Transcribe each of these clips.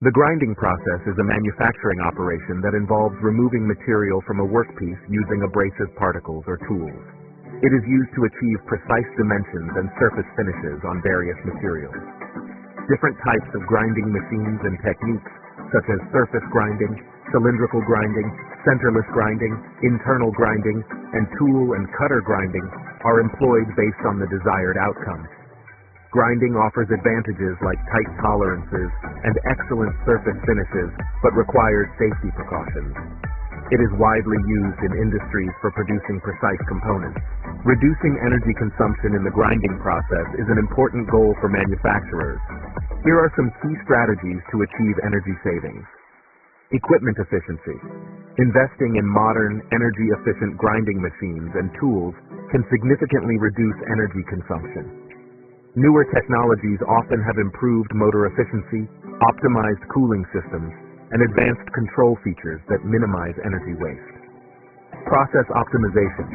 The grinding process is a manufacturing operation that involves removing material from a workpiece using abrasive particles or tools. It is used to achieve precise dimensions and surface finishes on various materials. Different types of grinding machines and techniques, such as surface grinding, cylindrical grinding, centerless grinding, internal grinding, and tool and cutter grinding, are employed based on the desired outcome. Grinding offers advantages like tight tolerances and excellent surface finishes, but requires safety precautions. It is widely used in industries for producing precise components. Reducing energy consumption in the grinding process is an important goal for manufacturers. Here are some key strategies to achieve energy savings. Equipment efficiency. Investing in modern, energy-efficient grinding machines and tools can significantly reduce energy consumption. Newer technologies often have improved motor efficiency, optimized cooling systems, and advanced control features that minimize energy waste. Process optimization.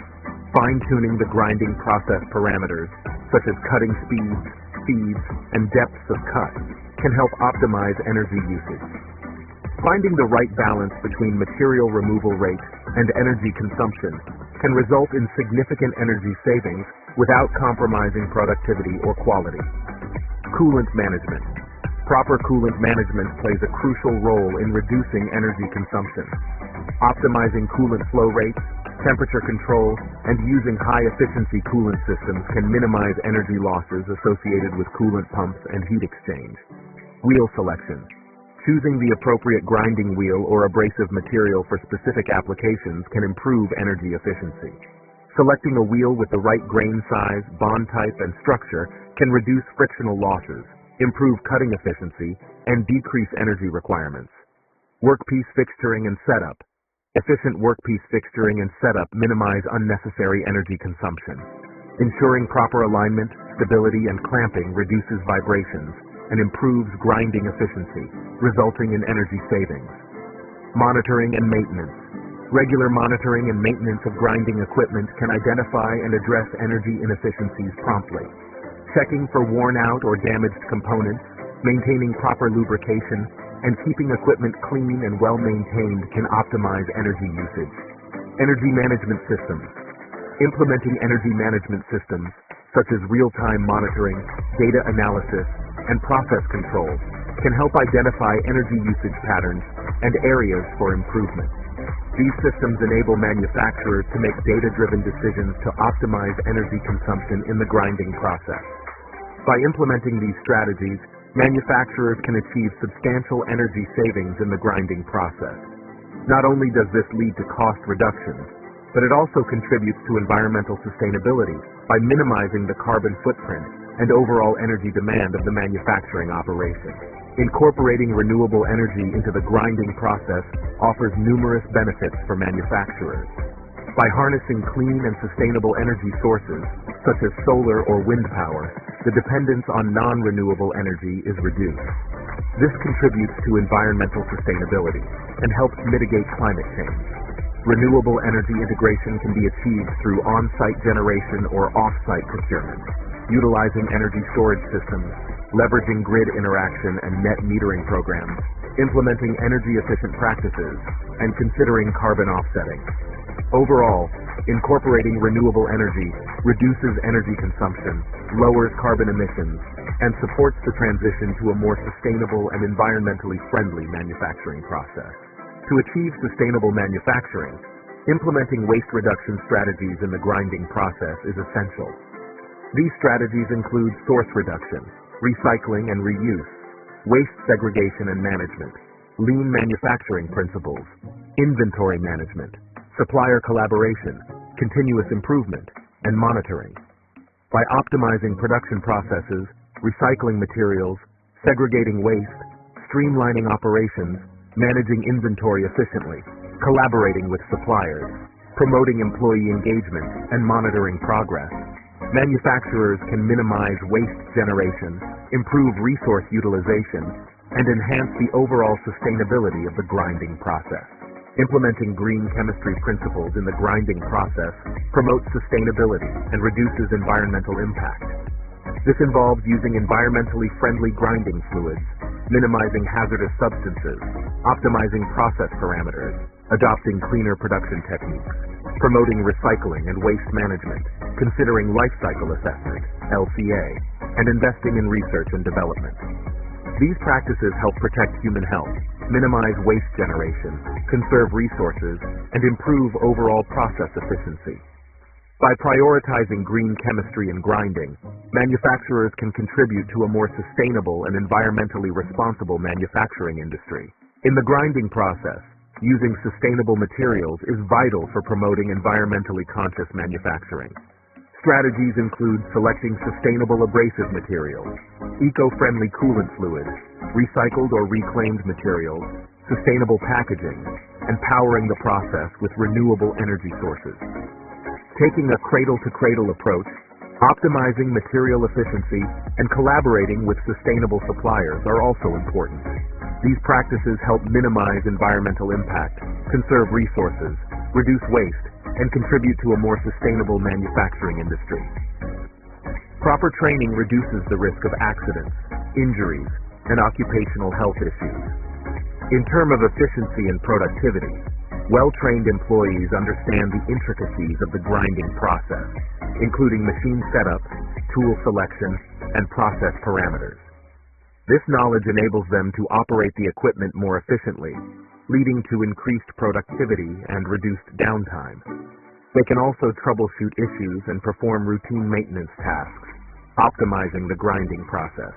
Fine-tuning the grinding process parameters, such as cutting speeds, feeds, and depths of cut, can help optimize energy usage. Finding the right balance between material removal rate and energy consumption can result in significant energy savings without compromising productivity or quality. Coolant management. Proper coolant management plays a crucial role in reducing energy consumption. Optimizing coolant flow rates, temperature control, and using high-efficiency coolant systems can minimize energy losses associated with coolant pumps and heat exchange. Wheel selection. Choosing the appropriate grinding wheel or abrasive material for specific applications can improve energy efficiency. Selecting a wheel with the right grain size, bond type, and structure can reduce frictional losses, improve cutting efficiency, and decrease energy requirements. Workpiece fixturing and setup. Efficient workpiece fixturing and setup minimize unnecessary energy consumption. Ensuring proper alignment, stability, and clamping reduces vibrations and improves grinding efficiency, resulting in energy savings. Monitoring and maintenance. Regular monitoring and maintenance of grinding equipment can identify and address energy inefficiencies promptly. Checking for worn-out or damaged components, maintaining proper lubrication, and keeping equipment clean and well-maintained can optimize energy usage. Energy management systems. Implementing energy management systems, such as real-time monitoring, data analysis, and process control, can help identify energy usage patterns and areas for improvement. These systems enable manufacturers to make data-driven decisions to optimize energy consumption in the grinding process. By implementing these strategies, manufacturers can achieve substantial energy savings in the grinding process. Not only does this lead to cost reductions, but it also contributes to environmental sustainability by minimizing the carbon footprint and overall energy demand of the manufacturing operation. Incorporating renewable energy into the grinding process offers numerous benefits for manufacturers. By harnessing clean and sustainable energy sources, such as solar or wind power, the dependence on non-renewable energy is reduced. This contributes to environmental sustainability and helps mitigate climate change. Renewable energy integration can be achieved through on-site generation or off-site procurement, utilizing energy storage systems, leveraging grid interaction and net metering programs, implementing energy-efficient practices, and considering carbon offsetting. Overall, incorporating renewable energy reduces energy consumption, lowers carbon emissions, and supports the transition to a more sustainable and environmentally friendly manufacturing process. To achieve sustainable manufacturing, implementing waste reduction strategies in the grinding process is essential. These strategies include source reduction, recycling and reuse, waste segregation and management, lean manufacturing principles, inventory management, supplier collaboration, continuous improvement, and monitoring. By optimizing production processes, recycling materials, segregating waste, streamlining operations, managing inventory efficiently, collaborating with suppliers, promoting employee engagement, and monitoring progress, manufacturers can minimize waste generation, improve resource utilization, and enhance the overall sustainability of the grinding process. Implementing green chemistry principles in the grinding process promotes sustainability and reduces environmental impact. This involves using environmentally friendly grinding fluids, minimizing hazardous substances, optimizing process parameters, adopting cleaner production techniques, promoting recycling and waste management, considering life cycle assessment, LCA, and investing in research and development. These practices help protect human health, minimize waste generation, conserve resources, and improve overall process efficiency. By prioritizing green chemistry and grinding, manufacturers can contribute to a more sustainable and environmentally responsible manufacturing industry. In the grinding process, using sustainable materials is vital for promoting environmentally conscious manufacturing. Strategies include selecting sustainable abrasive materials, eco-friendly coolant fluids, recycled or reclaimed materials, sustainable packaging, and powering the process with renewable energy sources. Taking a cradle-to-cradle approach, optimizing material efficiency, and collaborating with sustainable suppliers are also important. These practices help minimize environmental impact, conserve resources, reduce waste, and contribute to a more sustainable manufacturing industry. Proper training reduces the risk of accidents, injuries, and occupational health issues. In terms of efficiency and productivity, well-trained employees understand the intricacies of the grinding process, including machine setup, tool selection, and process parameters. This knowledge enables them to operate the equipment more efficiently, leading to increased productivity and reduced downtime. They can also troubleshoot issues and perform routine maintenance tasks, optimizing the grinding process.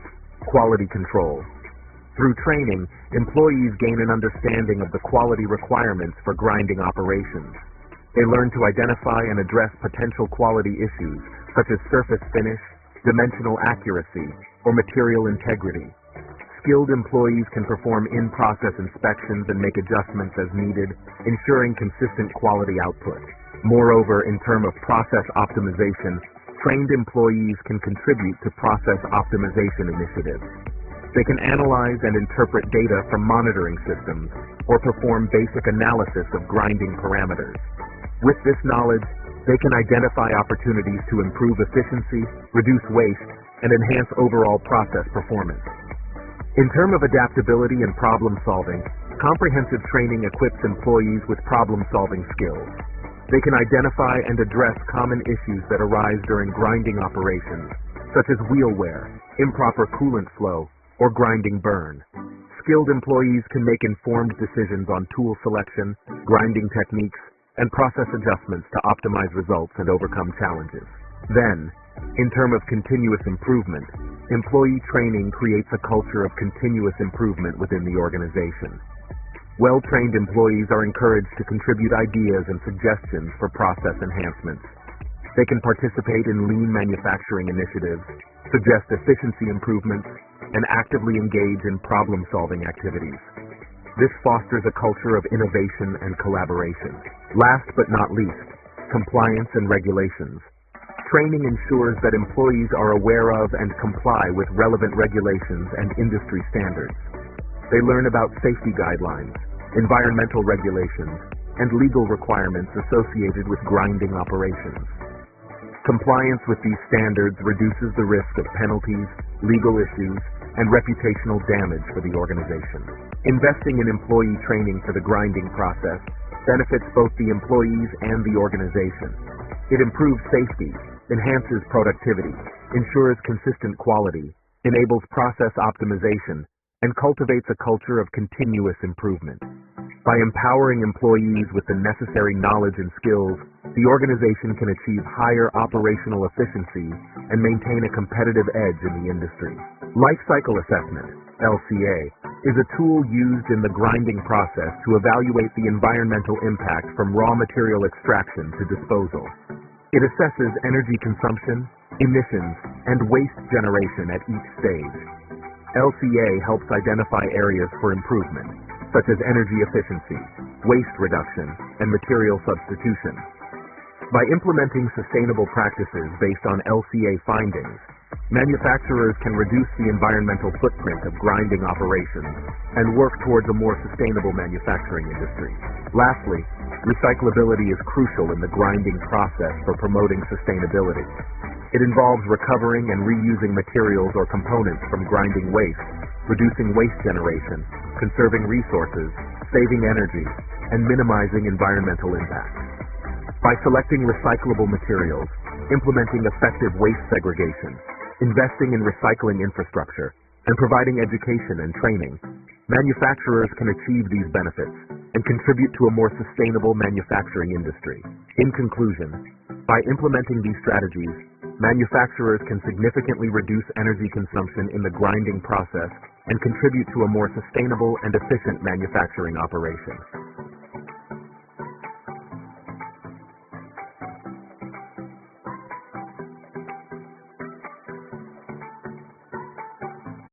Quality control. Through training, employees gain an understanding of the quality requirements for grinding operations. They learn to identify and address potential quality issues such as surface finish, dimensional accuracy, or material integrity. Skilled employees can perform in-process inspections and make adjustments as needed, ensuring consistent quality output. Moreover, in terms of process optimization, trained employees can contribute to process optimization initiatives. They can analyze and interpret data from monitoring systems or perform basic analysis of grinding parameters. With this knowledge, they can identify opportunities to improve efficiency, reduce waste, and enhance overall process performance. In terms of adaptability and problem solving, comprehensive training equips employees with problem-solving skills. They can identify and address common issues that arise during grinding operations, such as wheel wear, improper coolant flow, or grinding burn. Skilled employees can make informed decisions on tool selection, grinding techniques, and process adjustments to optimize results and overcome challenges. Then, in terms of continuous improvement, employee training creates a culture of continuous improvement within the organization. Well-trained employees are encouraged to contribute ideas and suggestions for process enhancements. They can participate in lean manufacturing initiatives, suggest efficiency improvements, and actively engage in problem-solving activities. This fosters a culture of innovation and collaboration. Last but not least, compliance and regulations. Training ensures that employees are aware of and comply with relevant regulations and industry standards. They learn about safety guidelines, environmental regulations, and legal requirements associated with grinding operations. Compliance with these standards reduces the risk of penalties, legal issues, and reputational damage for the organization. Investing in employee training for the grinding process benefits both the employees and the organization. It improves safety, enhances productivity, ensures consistent quality, enables process optimization, and cultivates a culture of continuous improvement. By empowering employees with the necessary knowledge and skills, the organization can achieve higher operational efficiency and maintain a competitive edge in the industry. Life cycle assessment, LCA, is a tool used in the grinding process to evaluate the environmental impact from raw material extraction to disposal. It assesses energy consumption, emissions, and waste generation at each stage. LCA helps identify areas for improvement, such as energy efficiency, waste reduction, and material substitution. By implementing sustainable practices based on LCA findings, manufacturers can reduce the environmental footprint of grinding operations and work towards a more sustainable manufacturing industry. Lastly, recyclability is crucial in the grinding process for promoting sustainability. It involves recovering and reusing materials or components from grinding waste reducing waste generation, conserving resources, saving energy, and minimizing environmental impact. By selecting recyclable materials, implementing effective waste segregation, investing in recycling infrastructure, and providing education and training, manufacturers can achieve these benefits and contribute to a more sustainable manufacturing industry. In conclusion, by implementing these strategies, manufacturers can significantly reduce energy consumption in the grinding process and contribute to a more sustainable and efficient manufacturing operation.